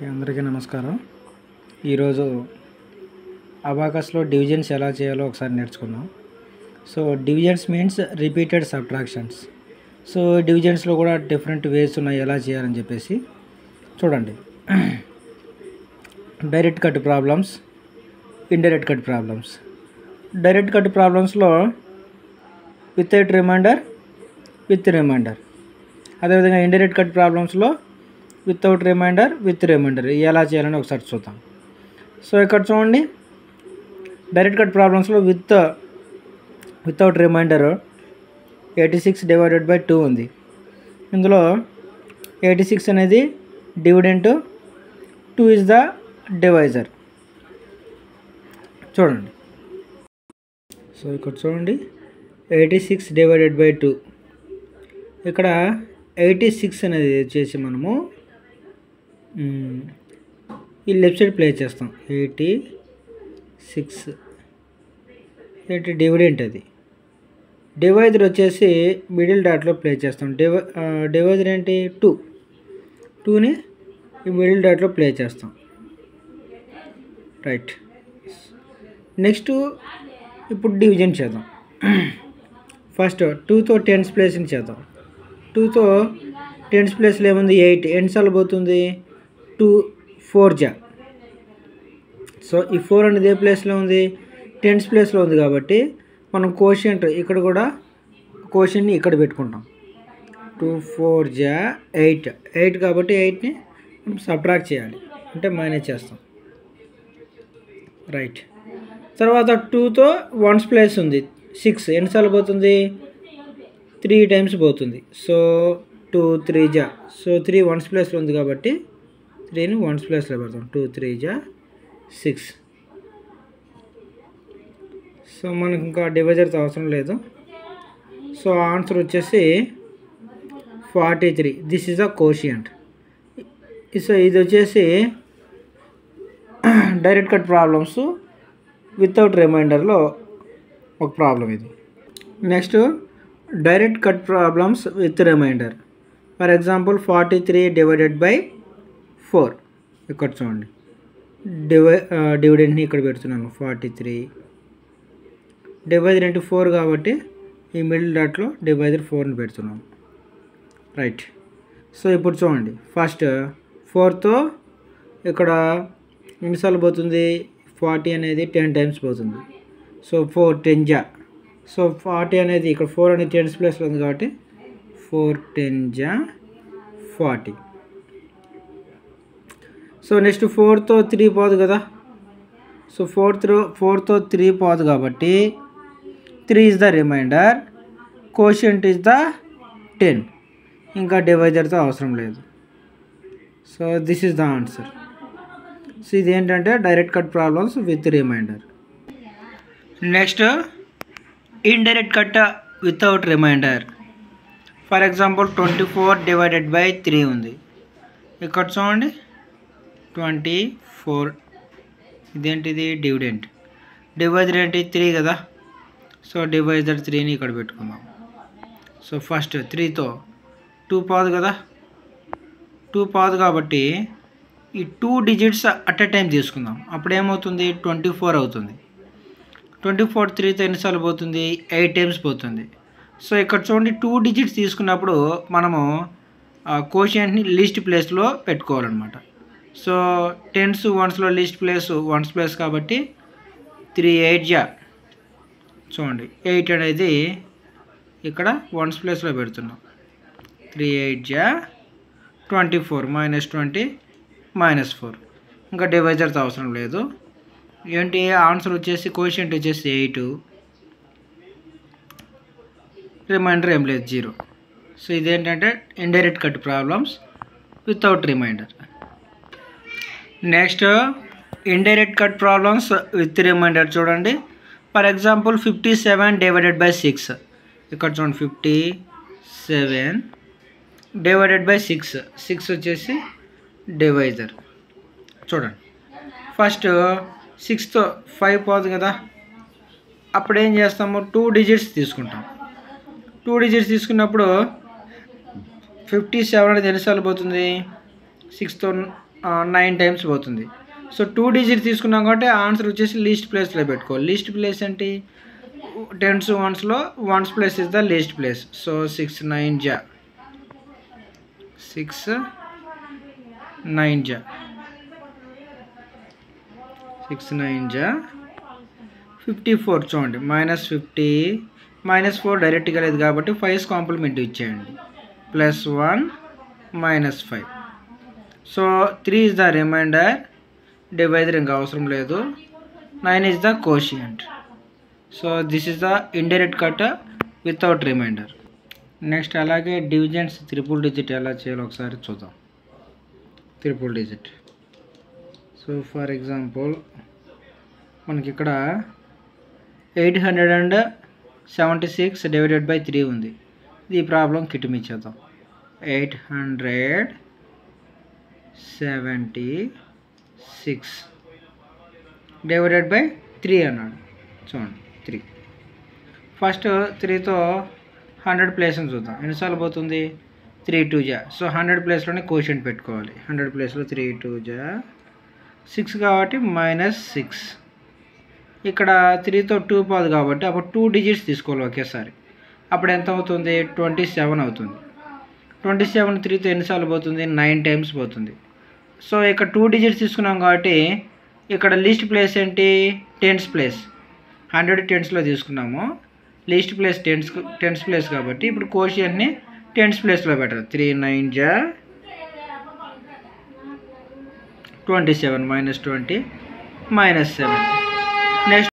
అందరికీ నమస్కారం. ఈరోజు అబాకస్లో డివిజన్స్ ఎలా చేయాలో ఒకసారి నేర్చుకుందాం. So divisions means repeated subtractions. So డివిజన్స్లో కూడా డిఫరెంట్ వేస్ ఉన్నాయి ఎలా చేయాలని చెప్పేసి చూడండి. Direct cut problems, indirect cut problems. Direct cut ప్రాబ్లమ్స్లో వితౌట్ రిమైండర్, విత్ రిమైండర్. అదేవిధంగా ఇండైరెక్ట్ కట్ ప్రాబ్లమ్స్లో వితౌట్ రిమైండర్, విత్ రిమైండర్ ఎలా చేయాలని ఒకసారి చూద్దాం. సో ఇక్కడ చూడండి, డైరెక్ట్ కట్ ప్రాబ్లమ్స్లో వితౌట్ రిమైండర్ 86/2 ఉంది. ఇందులో 86 అనేది డివిడెంట్, 2 ఇస్ ద డివైజర్. చూడండి, సో ఇక్కడ చూడండి 86/2. ఇక్కడ 86 అనేది వచ్చేసి మనము ఈ లెఫ్ట్ సైడ్ ప్లే చేస్తాం. 86 ఏంటి డివిడెంట్, అది డివైజర్ వచ్చేసి మిడిల్ డాట్లో ప్లే చేస్తాం. డివైజర్ ఏంటి 2ని ఈ మిడిల్ డాట్లో ప్లే చేస్తాం. రైట్. నెక్స్ట్ ఇప్పుడు డివిజన్ చేద్దాం. ఫస్ట్ 2తో 10s ప్లేస్ని చేద్దాం. 2తో 10s ప్లేస్లో ఏముంది 8, ఎన్నిసార్లు పోతుంది 2 4 జా. సో ఈ 4 అనేది ఏ ప్లేస్లో ఉంది 10s ప్లేస్లో ఉంది కాబట్టి మనం కోషియంట్ ఇక్కడ కూడా కోషియంట్ని ఇక్కడ పెట్టుకుంటాం. 2 4 జా 8 కాబట్టి 8ని మనం సబ్ట్రాక్ట్ చేయాలి, అంటే మైనస్ చేస్తాం. రైట్. తర్వాత 2తో 1s ప్లేస్ ఉంది 6, ఎన్నిసార్లు పోతుంది 3 టైమ్స్ పోతుంది. సో 2 3 జా. సో 3 1s ప్లేస్లో ఉంది కాబట్టి 3ని 1s ప్లేస్లో పెడతాం. 2 3 జా 6. సో మనకు ఇంకా డివైజర్తో అవసరం లేదు. సో ఆన్సర్ వచ్చేసి 43. This is the quotient. So ఇది వచ్చేసి డైరెక్ట్ కట్ ప్రాబ్లమ్స్ వితౌట్ రిమైండర్లో ఒక ప్రాబ్లం ఇది. Next direct cut problems with remainder. For example 43/4. ఇక్కడ చూడండి, డివిడెంట్ని ఇక్కడ పెడుతున్నాను 43. డివైజర్ ఏంటి 4 కాబట్టి ఈ మిడిల్ డాట్లో డివైజర్ 4ని పెడుతున్నాను. రైట్. సో ఇప్పుడు చూడండి, ఫస్ట్ 4తో ఇక్కడ ఎన్నిసార్లు పోతుంది 40 అనేది 10 టైమ్స్ పోతుంది. సో 4 10 జా. సో 40 అనేది ఇక్కడ 4 అనేది 10s ప్లేస్లో ఉంది కాబట్టి 4 10 జా 40. సో నెక్స్ట్ 4తో 3 పోదు కదా. సో 4తో 3 పోదు కాబట్టి 3 is the remainder, quotient is the 10. ఇంకా డివైజర్తో అవసరం లేదు. So this is the answer. So ఇది ఏంటంటే direct cut problems with remainder. Next indirect cut without remainder. For example 24/3 ఉంది. ఇక్కడ చూడండి 24. ఇదేంటిది డివిడెంట్. డివైజర్ ఏంటి 3 కదా. సో డివైజర్ 3ని ఇక్కడ పెట్టుకుందాం. సో ఫస్ట్ 3తో 2 పోదు కదా. 2 పోదు కాబట్టి ఈ 2 డిజిట్స్ అట్ ఎ టైం తీసుకుందాం. అప్పుడు ఏమవుతుంది 24 అవుతుంది. 24 3తో ఎన్నిసార్లు పోతుంది 8 టైమ్స్ పోతుంది. సో ఇక్కడ చూడండి 2 డిజిట్స్ తీసుకున్నప్పుడు మనము కోషియంట్ని లీస్ట్ ప్లేస్లో పెట్టుకోవాలన్నమాట. సో 10s 1sలో లీస్ట్ ప్లేస్ 1s ప్లేస్ కాబట్టి 3 8 జా. చూడండి 8 అనేది ఇక్కడ 1s ప్లేస్లో పెడుతున్నాం. 3 8 జా 24 -20 -4. ఇంకా డివైజర్తో అవసరం లేదు. ఏంటి ఆన్సర్ వచ్చేసి కోషియంట్ వచ్చేసి 8, రిమైండర్ ఏం లేదు 0. సో ఇదేంటంటే indirect cut problems without remainder. Next indirect cut problems with remainder. చూడండి, ఫర్ ఎగ్జాంపుల్ 57/6. ఇక్కడ చూడండి 57/6. 6 వచ్చేసి డివైజర్. చూడండి, ఫస్ట్ 6తో 5 పోదు కదా. అప్పుడు ఏం చేస్తాము 2 డిజిట్స్ తీసుకుంటాం. 2 డిజిట్స్ తీసుకున్నప్పుడు 57 అనేది ఎన్నిసార్లు పోతుంది 6తో 9 టైమ్స్ పోతుంది. సో 2 డిజిట్ తీసుకున్నాం కాబట్టి ఆన్సర్ వచ్చేసి లీస్ట్ ప్లేస్లో పెట్టుకోవాలి. లీస్ట్ ప్లేస్ ఏంటి, టెన్స్ వన్స్లో ones place is the least place. So 6 9 జా 6 9 జా 6 9 జా 54. చూడండి -50 -4 డైరెక్ట్గా లేదు కాబట్టి 5 కాంప్లిమెంట్ ఇచ్చేయండి. +1 -5. So 3 is the remainder. Divisor ఇంకా అవసరం లేదు. 9 is the quotient. So this is the indirect cut without remainder. Next అలాగే డివిజన్స్ ట్రిపుల్ డిజిట్ ఎలా చేయాలో ఒకసారి చూద్దాం. Triple digit. So for example మనకి ఇక్కడ 876 డివైడెడ్ బై 3 ఉంది. ఈ ప్రాబ్లం కిటిమిచ్చేద్దాం. 876 డివైడెడ్ బై 3 అన్నాడు. చూడండి 3. ఫస్ట్ 3తో 100 ప్లేస్ని చూద్దాం. ఎన్నిసార్లు పోతుంది, 3 2 జా. సో 100 ప్లేస్లోనే కోషెంట్ పెట్టుకోవాలి. 100 ప్లేస్లో 3 2 జా 6 కాబట్టి -6. ఇక్కడ 3తో 2 పోదు కాబట్టి అప్పుడు 2 డిజిట్స్ తీసుకోవాలి ఒకేసారి. అప్పుడు ఎంత అవుతుంది, 27 అవుతుంది. 27 3తో ఎన్నిసార్లు పోతుంది, 9 టైమ్స్ పోతుంది. సో ఇక్కడ 2 డిజిట్స్ తీసుకున్నాం కాబట్టి ఇక్కడ లీస్ట్ ప్లేస్ ఏంటి, టెన్స్ ప్లేస్. 100 టెన్స్లో తీసుకున్నాము. లీస్ట్ ప్లేస్ టెన్స్ ప్లేస్ కాబట్టి ఇప్పుడు కోషియంట్ని టెన్స్ ప్లేస్లో పెట్టాలి. 3 9 జా 27 -20 -7. నెక్స్ట్